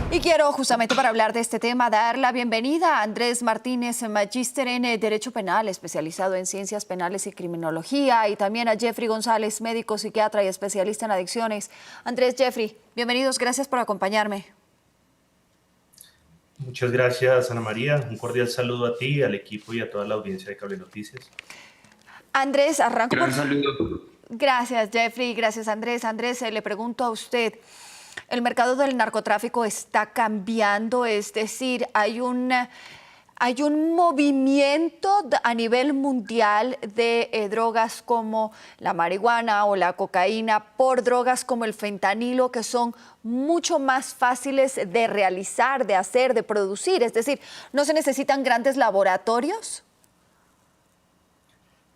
Y quiero justamente para hablar de este tema dar la bienvenida a Andrés Martínez, magíster en Derecho Penal, especializado en Ciencias Penales y Criminología, y también a Jeffrey González, médico psiquiatra y especialista en adicciones. Andrés, Jeffrey, bienvenidos, gracias por acompañarme. Muchas gracias, Ana María. Un cordial saludo a ti, al equipo y a toda la audiencia de Cable Noticias. Andrés, arranco por... Gran saludo. Gracias, Jeffrey. Gracias, Andrés. Andrés, le pregunto a usted, ¿el mercado del narcotráfico está cambiando? Es decir, hay un movimiento a nivel mundial de drogas como la marihuana o la cocaína por drogas como el fentanilo, que son mucho más fáciles de realizar, de hacer, de producir. Es decir, ¿no se necesitan grandes laboratorios?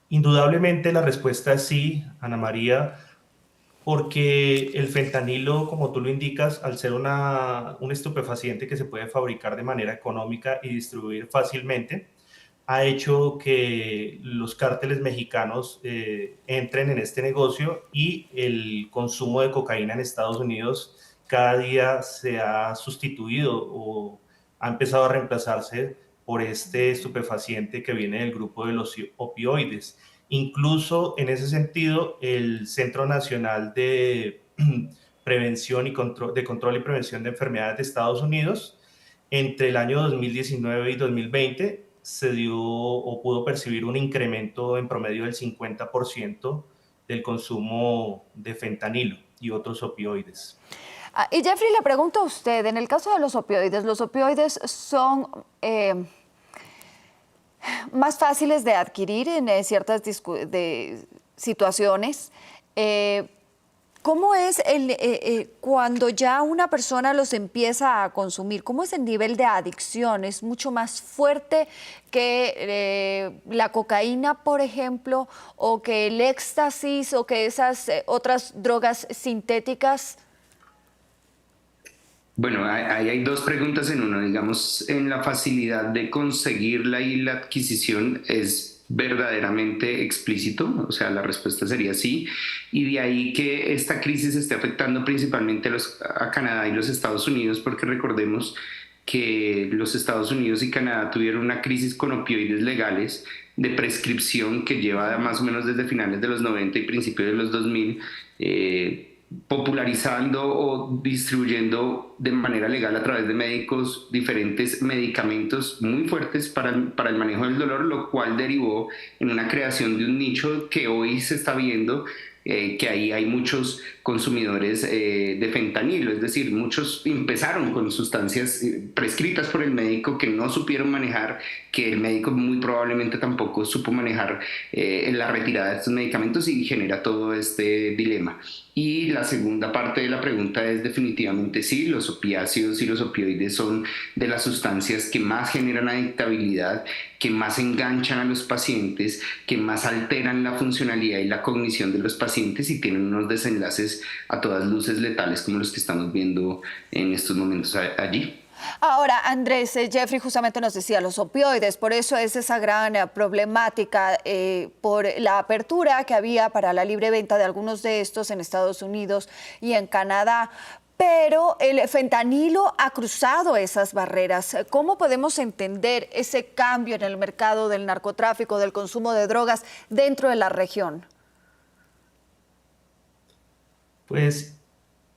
Indudablemente la respuesta es sí, Ana María, porque el fentanilo, como tú lo indicas, al ser un estupefaciente que se puede fabricar de manera económica y distribuir fácilmente, ha hecho que los cárteles mexicanos entren en este negocio y el consumo de cocaína en Estados Unidos cada día se ha sustituido o ha empezado a reemplazarse por este estupefaciente que viene del grupo de los opioides. Incluso en ese sentido, el Centro Nacional de Prevención y Control y Prevención de Enfermedades de Estados Unidos, entre el año 2019 y 2020, se dio o pudo percibir un incremento en promedio del 50% del consumo de fentanilo y otros opioides. Y Jeffrey, le pregunto a usted, en el caso de los opioides son más fáciles de adquirir en ciertas situaciones. ¿Cómo es cuando ya una persona los empieza a consumir? ¿Cómo es el nivel de adicción? ¿Es mucho más fuerte que la cocaína, por ejemplo, o que el éxtasis o que esas otras drogas sintéticas? Bueno, ahí hay dos preguntas en una. Digamos, en la facilidad de conseguirla y la adquisición es verdaderamente explícito, o sea, la respuesta sería sí, y de ahí que esta crisis esté afectando principalmente a Canadá y los Estados Unidos, porque recordemos que los Estados Unidos y Canadá tuvieron una crisis con opioides legales de prescripción que lleva más o menos desde finales de los 90 y principios de los 2000, popularizando o distribuyendo de manera legal a través de médicos diferentes medicamentos muy fuertes para el manejo del dolor, lo cual derivó en una creación de un nicho que hoy se está viendo, que ahí hay muchos consumidores de fentanilo, es decir, muchos empezaron con sustancias prescritas por el médico que no supieron manejar, que el médico muy probablemente tampoco supo manejar la retirada de estos medicamentos y genera todo este dilema. Y la segunda parte de la pregunta es definitivamente sí, los opiáceos y los opioides son de las sustancias que más generan adictabilidad, que más enganchan a los pacientes, que más alteran la funcionalidad y la cognición de los pacientes y tienen unos desenlaces a todas luces letales como los que estamos viendo en estos momentos allí. Ahora, Andrés, Jeffrey justamente nos decía los opioides, por eso es esa gran problemática por la apertura que había para la libre venta de algunos de estos en Estados Unidos y en Canadá. Pero el fentanilo ha cruzado esas barreras. ¿Cómo podemos entender ese cambio en el mercado del narcotráfico, del consumo de drogas dentro de la región? Pues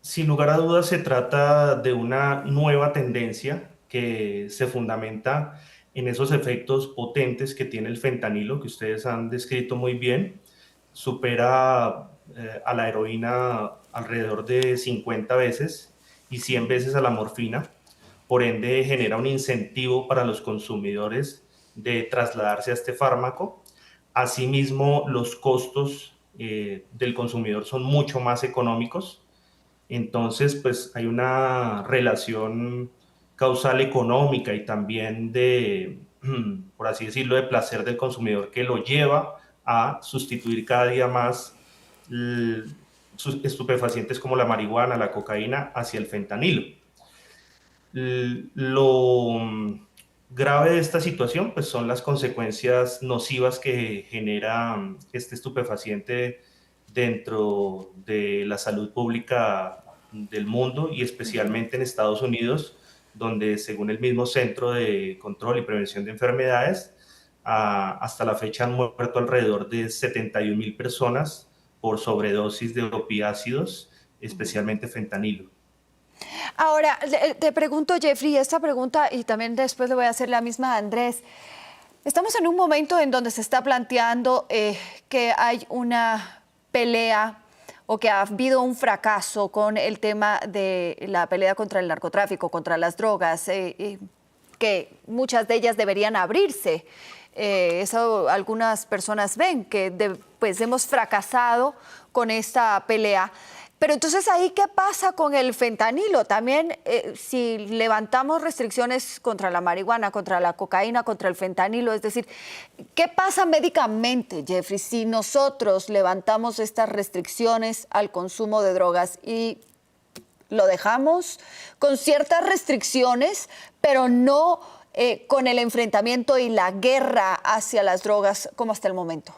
sin lugar a dudas se trata de una nueva tendencia que se fundamenta en esos efectos potentes que tiene el fentanilo, que ustedes han descrito muy bien. Supera a la heroína alrededor de 50 veces y 100 veces a la morfina. Por ende, genera un incentivo para los consumidores de trasladarse a este fármaco. Asimismo, los costos del consumidor son mucho más económicos. Entonces, pues hay una relación causal económica y también de, por así decirlo, de placer del consumidor que lo lleva a sustituir cada día más sus estupefacientes como la marihuana, la cocaína, hacia el fentanilo. Lo grave de esta situación pues son las consecuencias nocivas que genera este estupefaciente dentro de la salud pública del mundo y especialmente en Estados Unidos, donde según el mismo Centro de Control y Prevención de Enfermedades, hasta la fecha han muerto alrededor de 71.000 personas por sobredosis de opiáceos, especialmente fentanilo. Ahora, te pregunto, Jeffrey, esta pregunta, y también después le voy a hacer la misma a Andrés. Estamos en un momento en donde se está planteando que hay una pelea o que ha habido un fracaso con el tema de la pelea contra el narcotráfico, contra las drogas, que muchas de ellas deberían abrirse. Eso algunas personas ven, que pues hemos fracasado con esta pelea. Pero entonces ahí, ¿qué pasa con el fentanilo? También, si levantamos restricciones contra la marihuana, contra la cocaína, contra el fentanilo, es decir, ¿qué pasa médicamente, Jeffrey, si nosotros levantamos estas restricciones al consumo de drogas y lo dejamos con ciertas restricciones, pero no con el enfrentamiento y la guerra hacia las drogas como hasta el momento?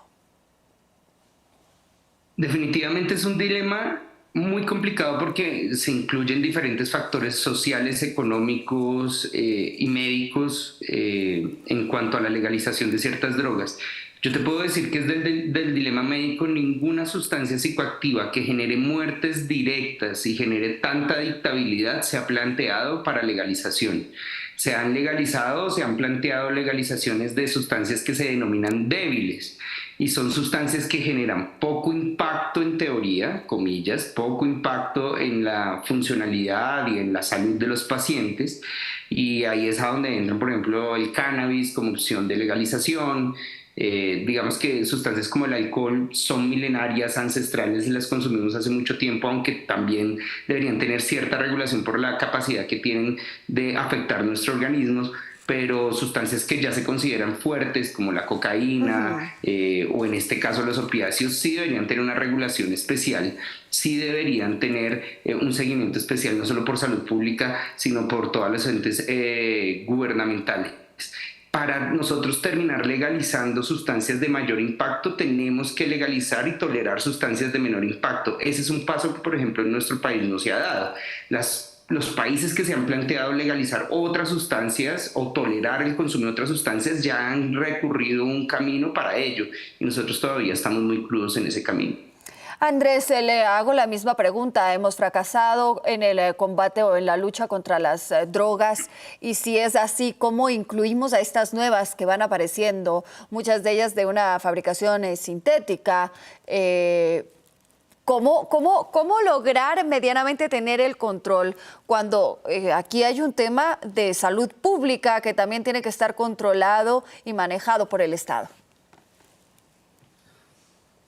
Definitivamente es un dilema muy complicado porque se incluyen diferentes factores sociales, económicos y médicos en cuanto a la legalización de ciertas drogas. Yo te puedo decir que es del dilema médico: ninguna sustancia psicoactiva que genere muertes directas y genere tanta adictabilidad se ha planteado para legalización. Se han legalizado, se han planteado legalizaciones de sustancias que se denominan débiles, y son sustancias que generan poco impacto en teoría, comillas, poco impacto en la funcionalidad y en la salud de los pacientes, y ahí es a donde entran, por ejemplo, el cannabis como opción de legalización. Digamos que sustancias como el alcohol son milenarias, ancestrales, y las consumimos hace mucho tiempo, aunque también deberían tener cierta regulación por la capacidad que tienen de afectar nuestro organismo. Pero sustancias que ya se consideran fuertes, como la cocaína o en este caso los opiáceos, sí deberían tener una regulación especial, sí deberían tener un seguimiento especial, no solo por salud pública, sino por todas las entes gubernamentales. Para nosotros terminar legalizando sustancias de mayor impacto, tenemos que legalizar y tolerar sustancias de menor impacto. Ese es un paso que, por ejemplo, en nuestro país no se ha dado. Los países que se han planteado legalizar otras sustancias o tolerar el consumo de otras sustancias ya han recurrido un camino para ello, y nosotros todavía estamos muy crudos en ese camino. Andrés, le hago la misma pregunta. Hemos fracasado en el combate o en la lucha contra las drogas, y si es así, ¿cómo incluimos a estas nuevas que van apareciendo, muchas de ellas de una fabricación sintética? ¿Cómo lograr medianamente tener el control cuando aquí hay un tema de salud pública que también tiene que estar controlado y manejado por el Estado?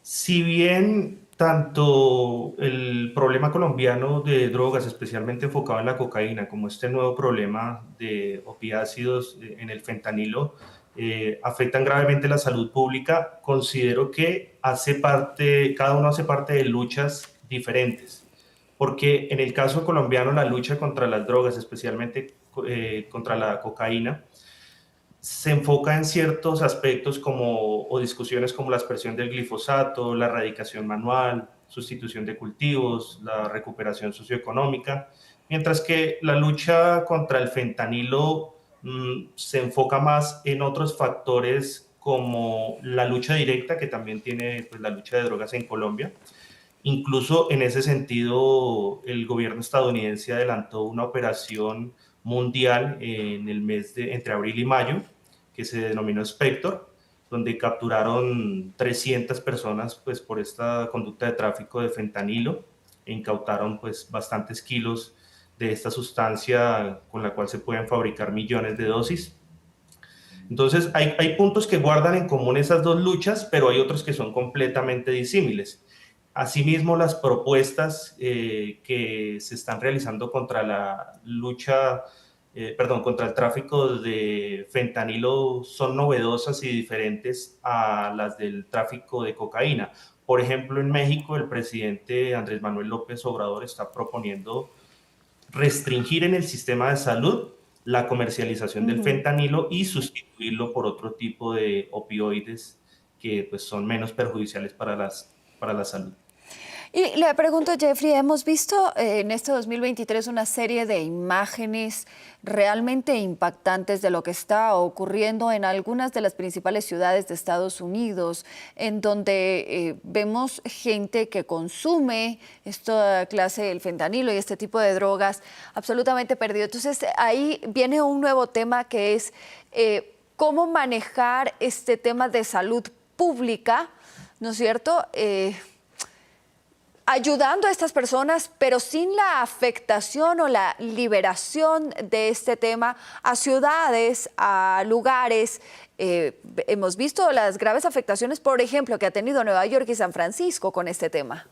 Si bien tanto el problema colombiano de drogas, especialmente enfocado en la cocaína, como este nuevo problema de opiáceos en el fentanilo, afectan gravemente la salud pública, considero que cada uno hace parte de luchas diferentes. Porque en el caso colombiano, la lucha contra las drogas, especialmente contra la cocaína, se enfoca en ciertos aspectos o discusiones como la aspersión del glifosato, la erradicación manual, sustitución de cultivos, la recuperación socioeconómica, mientras que la lucha contra el fentanilo se enfoca más en otros factores como la lucha directa, que también tiene pues, la lucha de drogas en Colombia. Incluso en ese sentido, el gobierno estadounidense adelantó una operación mundial en el mes entre abril y mayo, que se denominó Spector, donde capturaron 300 personas pues, por esta conducta de tráfico de fentanilo, e incautaron pues, bastantes kilos de esta sustancia con la cual se pueden fabricar millones de dosis. Entonces, hay puntos que guardan en común esas dos luchas, pero hay otros que son completamente disímiles. Asimismo, las propuestas que se están realizando contra la lucha, contra el tráfico de fentanilo son novedosas y diferentes a las del tráfico de cocaína. Por ejemplo, en México, el presidente Andrés Manuel López Obrador está proponiendo restringir en el sistema de salud la comercialización del fentanilo y sustituirlo por otro tipo de opioides que pues, son menos perjudiciales para la salud. Y le pregunto, Jeffrey, hemos visto en este 2023 una serie de imágenes realmente impactantes de lo que está ocurriendo en algunas de las principales ciudades de Estados Unidos, en donde vemos gente que consume esta clase, el fentanilo y este tipo de drogas, absolutamente perdido. Entonces, ahí viene un nuevo tema que es cómo manejar este tema de salud pública, ¿no es cierto?, ayudando a estas personas, pero sin la afectación o la liberación de este tema a ciudades, a lugares. Hemos visto las graves afectaciones, por ejemplo, que ha tenido Nueva York y San Francisco con este tema.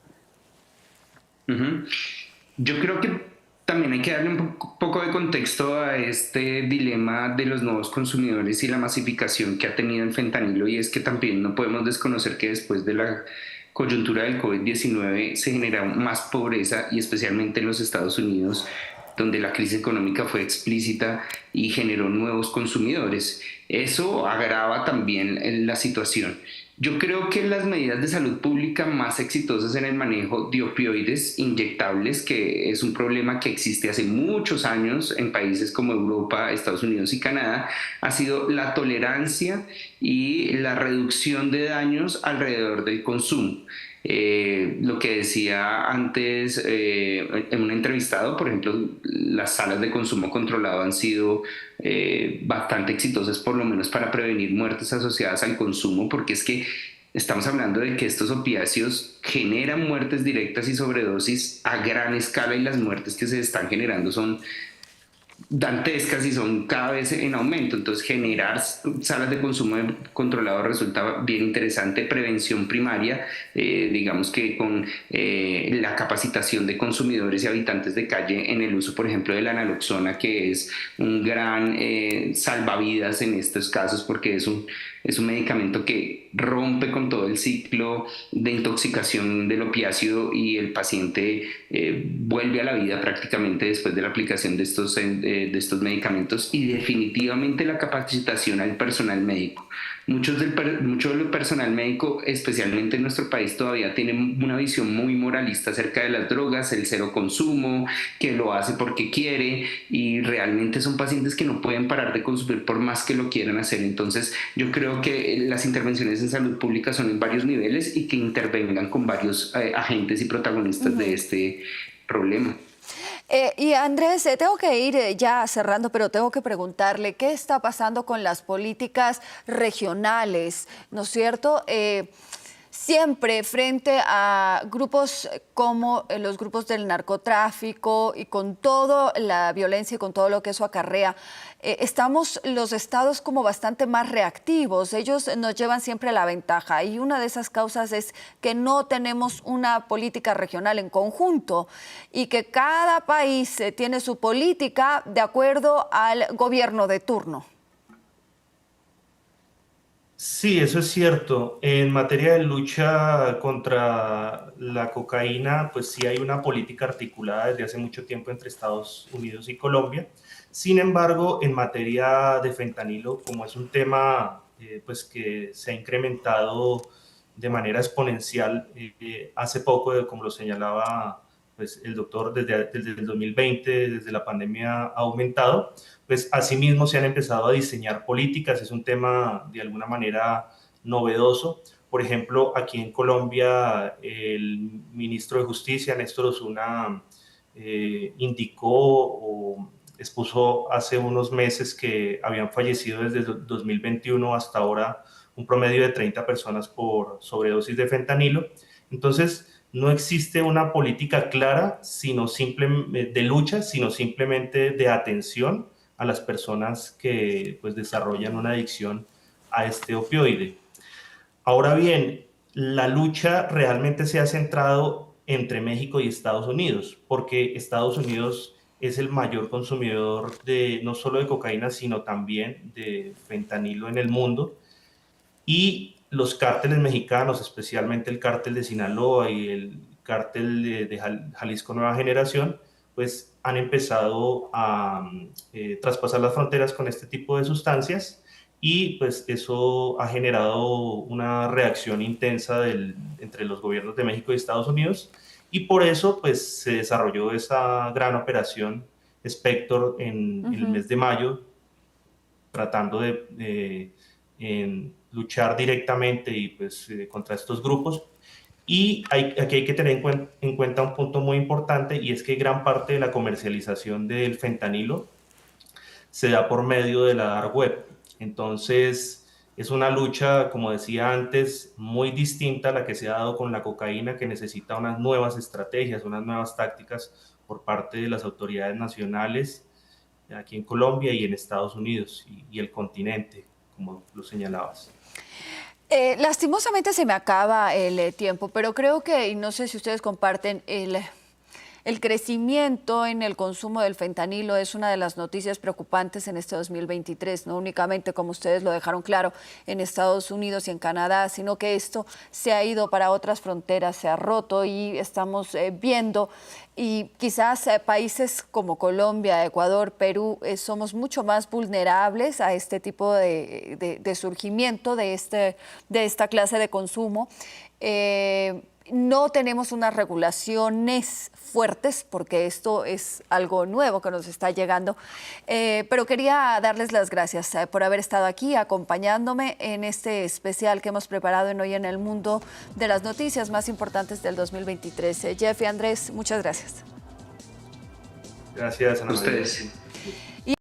Yo creo que también hay que darle un poco de contexto a este dilema de los nuevos consumidores y la masificación que ha tenido el fentanilo, y es que también no podemos desconocer que después de la coyuntura del COVID-19 se genera más pobreza, y especialmente en los Estados Unidos, donde la crisis económica fue explícita y generó nuevos consumidores. Eso agrava también la situación. Yo creo que las medidas de salud pública más exitosas en el manejo de opioides inyectables, que es un problema que existe hace muchos años en países como Europa, Estados Unidos y Canadá, ha sido la tolerancia y la reducción de daños alrededor del consumo. Lo que decía antes en un entrevistado, por ejemplo, las salas de consumo controlado han sido bastante exitosas, por lo menos para prevenir muertes asociadas al consumo, porque es que estamos hablando de que estos opiáceos generan muertes directas y sobredosis a gran escala, y las muertes que se están generando son dantescas y son cada vez en aumento. Entonces, generar salas de consumo controlado resulta bien interesante. Prevención primaria, digamos que con la capacitación de consumidores y habitantes de calle en el uso, por ejemplo, de la naloxona, que es un gran salvavidas en estos casos, porque es un medicamento que rompe con todo el ciclo de intoxicación del opiáceo, y el paciente vuelve a la vida prácticamente después de la aplicación de estos medicamentos. Y definitivamente la capacitación al personal médico. Mucho del personal médico, especialmente en nuestro país, todavía tienen una visión muy moralista acerca de las drogas, el cero consumo, que lo hace porque quiere, y realmente son pacientes que no pueden parar de consumir por más que lo quieran hacer. Entonces, yo creo que las intervenciones en salud pública son en varios niveles y que intervengan con varios agentes y protagonistas de este problema. Y Andrés, tengo que ir ya cerrando, pero tengo que preguntarle qué está pasando con las políticas regionales, ¿no es cierto? Siempre frente a grupos como los grupos del narcotráfico y con toda la violencia y con todo lo que eso acarrea, estamos los estados como bastante más reactivos. Ellos nos llevan siempre la ventaja, y una de esas causas es que no tenemos una política regional en conjunto y que cada país tiene su política de acuerdo al gobierno de turno. Sí, eso es cierto. En materia de lucha contra la cocaína, pues sí hay una política articulada desde hace mucho tiempo entre Estados Unidos y Colombia. Sin embargo, en materia de fentanilo, como es un tema pues que se ha incrementado de manera exponencial, hace poco, como lo señalaba pues, el doctor, desde el 2020, desde la pandemia ha aumentado, pues asimismo se han empezado a diseñar políticas. Es un tema de alguna manera novedoso. Por ejemplo, aquí en Colombia, el ministro de Justicia, Néstor Osuna, indicó o expuso hace unos meses que habían fallecido desde 2021 hasta ahora un promedio de 30 personas por sobredosis de fentanilo. Entonces, no existe una política clara de lucha, sino simplemente de atención a las personas que pues, desarrollan una adicción a este opioide. Ahora bien, la lucha realmente se ha centrado entre México y Estados Unidos, porque Estados Unidos es el mayor consumidor de no solo de cocaína, sino también de fentanilo en el mundo. Y los cárteles mexicanos, especialmente el cártel de Sinaloa y el cártel de Jalisco Nueva Generación, pues han empezado a traspasar las fronteras con este tipo de sustancias, y pues eso ha generado una reacción intensa entre los gobiernos de México y Estados Unidos, y por eso pues se desarrolló esa gran operación Spector en el mes de mayo, tratando de luchar directamente y pues contra estos grupos. Y aquí hay que tener en cuenta un punto muy importante, y es que gran parte de la comercialización del fentanilo se da por medio de la dark web. Entonces, es una lucha, como decía antes, muy distinta a la que se ha dado con la cocaína, que necesita unas nuevas estrategias, unas nuevas tácticas por parte de las autoridades nacionales aquí en Colombia y en Estados Unidos y el continente, como lo señalabas. Lastimosamente se me acaba el tiempo, pero creo que, y no sé si ustedes comparten, el crecimiento en el consumo del fentanilo es una de las noticias preocupantes en este 2023, no únicamente, como ustedes lo dejaron claro, en Estados Unidos y en Canadá, sino que esto se ha ido para otras fronteras, se ha roto y estamos viendo, y quizás países como Colombia, Ecuador, Perú, somos mucho más vulnerables a este tipo de surgimiento de esta clase de consumo. No tenemos unas regulaciones fuertes porque esto es algo nuevo que nos está llegando, pero quería darles las gracias por haber estado aquí acompañándome en este especial que hemos preparado en Hoy en el Mundo de las noticias más importantes del 2023. Jeff y Andrés, muchas gracias. Gracias, Ana María. Ustedes.